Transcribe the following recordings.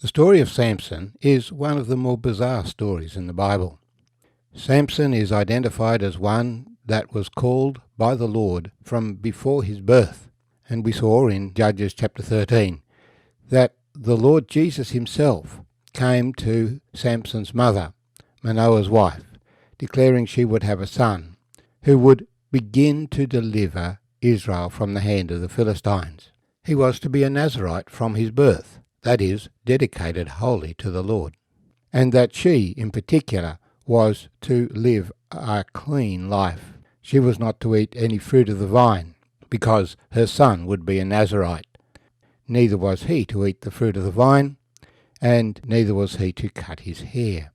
The story of Samson is one of the more bizarre stories in the Bible. Samson is identified as one that was called by the Lord from before his birth. And we saw in Judges chapter 13 that the Lord Jesus himself came to Samson's mother, Manoah's wife, declaring she would have a son who would begin to deliver Israel from the hand of the Philistines. He was to be a Nazarite from his birth, that is, dedicated wholly to the Lord, and that she, in particular, was to live a clean life. She was not to eat any fruit of the vine, because her son would be a Nazarite. Neither was he to eat the fruit of the vine, and neither was he to cut his hair.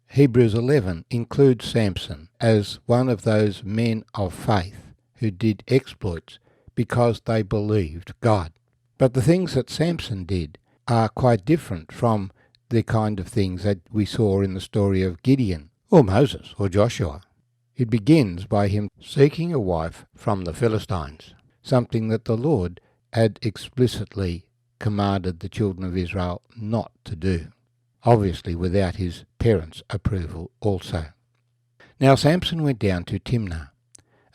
Hebrews 11 includes Samson as one of those men of faith who did exploits because they believed God. But the things that Samson did are quite different from the kind of things that we saw in the story of Gideon, or Moses, or Joshua. It begins by him seeking a wife from the Philistines, something that the Lord had explicitly commanded the children of Israel not to do, obviously without his parents' approval also. Now Samson went down to Timnah,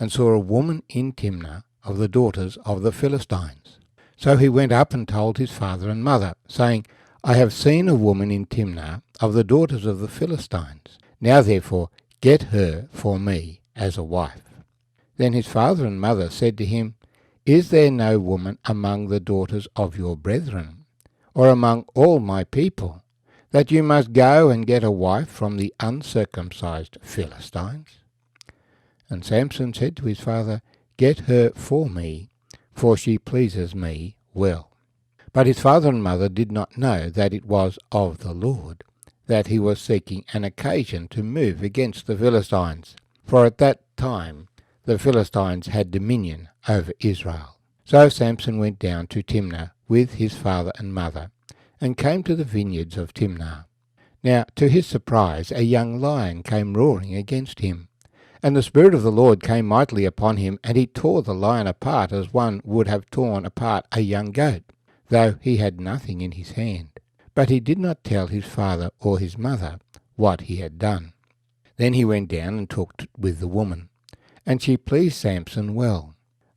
and saw a woman in Timnah of the daughters of the Philistines. So he went up and told his father and mother, saying, I have seen a woman in Timnah of the daughters of the Philistines. Now therefore get her for me as a wife. Then his father and mother said to him, Is there no woman among the daughters of your brethren, or among all my people, that you must go and get a wife from the uncircumcised Philistines? And Samson said to his father, Get her for me, for she pleases me well. But his father and mother did not know that it was of the Lord, that he was seeking an occasion to move against the Philistines, for at that time the Philistines had dominion over Israel. So Samson went down to Timnah with his father and mother, and came to the vineyards of Timnah. Now to his surprise a young lion came roaring against him. And the Spirit of the Lord came mightily upon him, and he tore the lion apart as one would have torn apart a young goat, though he had nothing in his hand. But he did not tell his father or his mother what he had done. Then he went down and talked with the woman, and she pleased Samson well.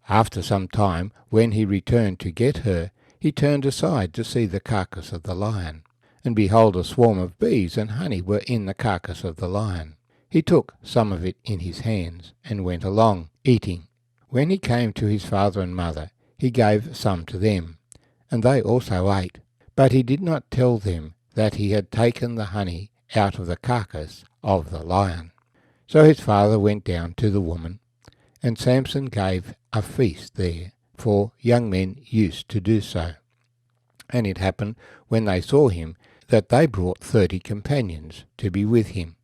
After some time, when he returned to get her, he turned aside to see the carcass of the lion. And behold, a swarm of bees and honey were in the carcass of the lion. He took some of it in his hands, and went along, eating. When he came to his father and mother, he gave some to them, and they also ate. But he did not tell them that he had taken the honey out of the carcass of the lion. So his father went down to the woman, and Samson gave a feast there, for young men used to do so. And it happened, when they saw him, that they brought 30 companions to be with him.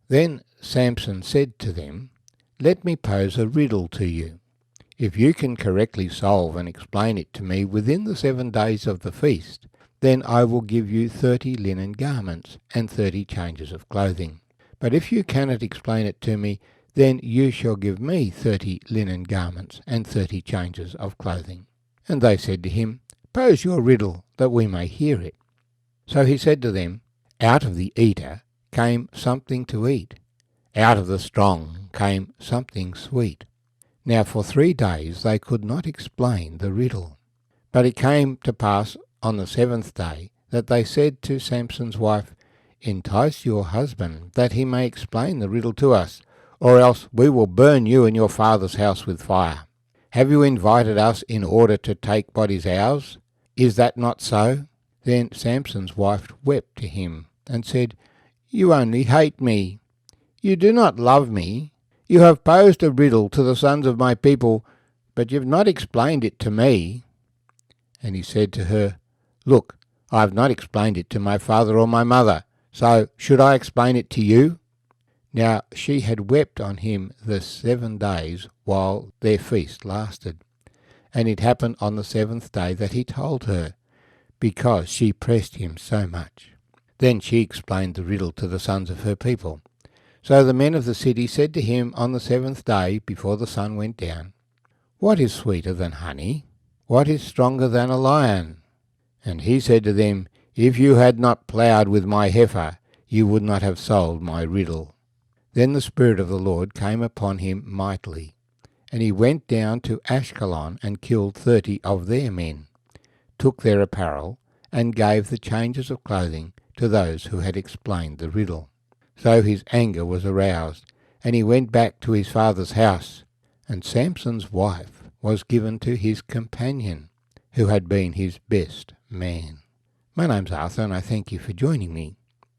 Then Samson said to them, Let me pose a riddle to you. If you can correctly solve and explain it to me within the 7 days of the feast, then I will give you 30 linen garments and 30 changes of clothing. But if you cannot explain it to me, then you shall give me 30 linen garments and 30 changes of clothing. And they said to him, Pose your riddle, that we may hear it. So he said to them, Out of the eater came something to eat. Out of the strong came something sweet. Now for 3 days they could not explain the riddle. But it came to pass on the 7th day that they said to Samson's wife, Entice your husband, that he may explain the riddle to us, or else we will burn you and your father's house with fire. Have you invited us in order to take what is ours? Is that not so? Then Samson's wife wept to him, and said, You only hate me. You do not love me. You have posed a riddle to the sons of my people, but you have not explained it to me. And he said to her, Look, I have not explained it to my father or my mother, so should I explain it to you? Now she had wept on him the 7 days while their feast lasted. And it happened on the 7th day that he told her, because she pressed him so much. Then she explained the riddle to the sons of her people. So the men of the city said to him on the 7th day, before the sun went down, What is sweeter than honey? What is stronger than a lion? And he said to them, If you had not ploughed with my heifer, you would not have sold my riddle. Then the Spirit of the Lord came upon him mightily, and he went down to Ashkelon and killed 30 of their men, took their apparel, and gave the changes of clothing to those who had explained the riddle. So his anger was aroused, and he went back to his father's house, and Samson's wife was given to his companion, who had been his best man. My name's Arthur, and I thank you for joining me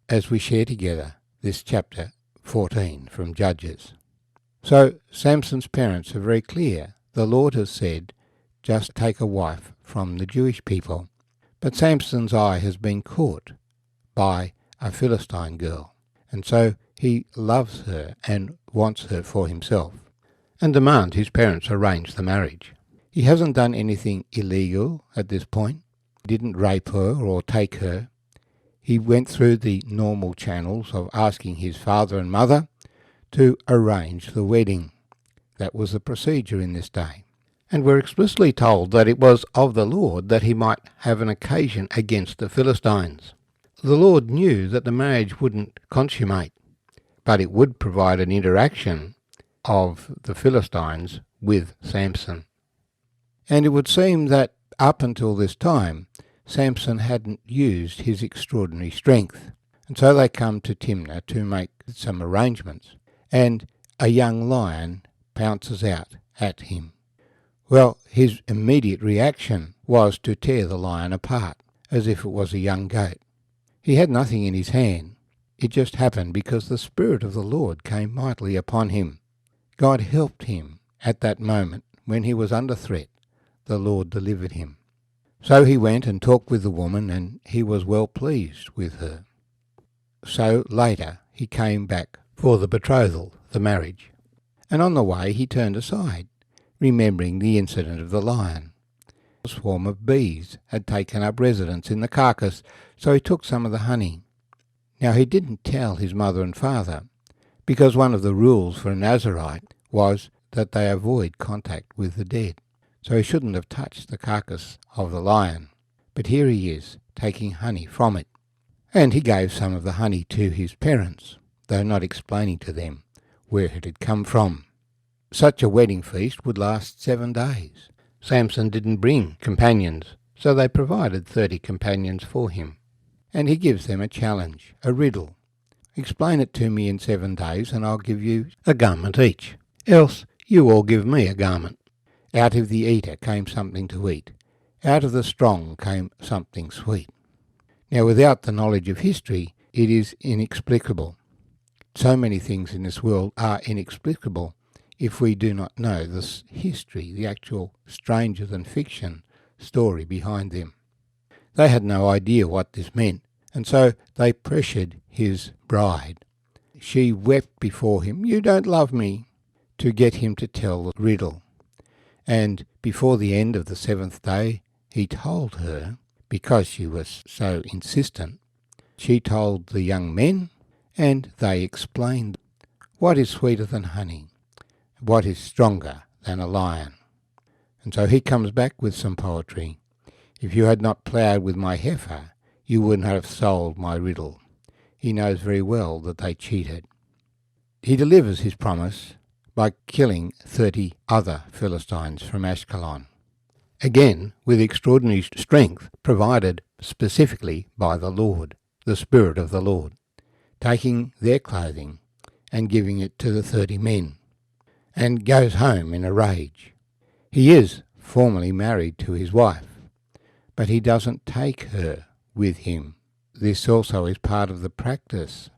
as we share together this chapter 14 from Judges. So Samson's parents are very clear. The Lord has said, just take a wife from the Jewish people. But Samson's eye has been caught by a Philistine girl, and so he loves her and wants her for himself, and demands his parents arrange the marriage. He hasn't done anything illegal at this point. He didn't rape her or take her. He went through the normal channels of asking his father and mother to arrange the wedding. That was the procedure in this day. And we're explicitly told that it was of the Lord that he might have an occasion against the Philistines. The Lord knew that the marriage wouldn't consummate, but it would provide an interaction of the Philistines with Samson. And it would seem that up until this time, Samson hadn't used his extraordinary strength. And so they come to Timnah to make some arrangements, and a young lion pounces out at him. Well, his immediate reaction was to tear the lion apart, as if it was a young goat. He had nothing in his hand. It just happened because the Spirit of the Lord came mightily upon him. God helped him at that moment when he was under threat. The Lord delivered him. So he went and talked with the woman, and he was well pleased with her. So later he came back for the betrothal, the marriage. And on the way he turned aside, remembering the incident of the lion. A swarm of bees had taken up residence in the carcass, so he took some of the honey. Now he didn't tell his mother and father, because one of the rules for a Nazirite was that they avoid contact with the dead. So he shouldn't have touched the carcass of the lion. But here he is, taking honey from it. And he gave some of the honey to his parents, though not explaining to them where it had come from. Such a wedding feast would last 7 days. Samson didn't bring companions, so they provided 30 companions for him. And he gives them a challenge, a riddle. Explain it to me in 7 days, and I'll give you a garment each. Else you all give me a garment. Out of the eater came something to eat. Out of the strong came something sweet. Now, without the knowledge of history, it is inexplicable. So many things in this world are inexplicable if we do not know this history, the actual stranger-than-fiction story behind them. They had no idea what this meant, and so they pressured his bride. She wept before him, "You don't love me," to get him to tell the riddle. And before the end of the 7th day, he told her, because she was so insistent, she told the young men, and they explained what is sweeter than honey, what is stronger than a lion. And so he comes back with some poetry. If you had not ploughed with my heifer, you wouldn't have sold my riddle. He knows very well that they cheated. He delivers his promise by killing 30 other Philistines from Ashkelon, again with extraordinary strength provided specifically by the Lord, the Spirit of the Lord, taking their clothing and giving it to the 30 men, and goes home in a rage. He is formally married to his wife, but he doesn't take her with him. This also is part of the practice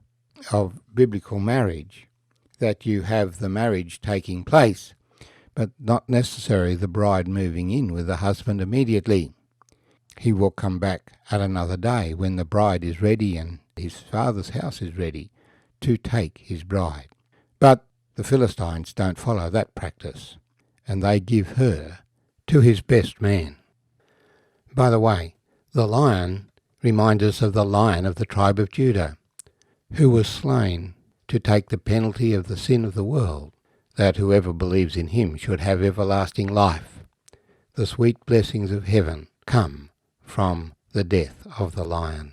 of biblical marriage, that you have the marriage taking place, but not necessarily the bride moving in with the husband immediately. He will come back at another day when the bride is ready and his father's house is ready to take his bride. But the Philistines don't follow that practice, and they give her to his best man. By the way, the lion reminds us of the Lion of the tribe of Judah, who was slain to take the penalty of the sin of the world, that whoever believes in him should have everlasting life. The sweet blessings of heaven come from the death of the lion.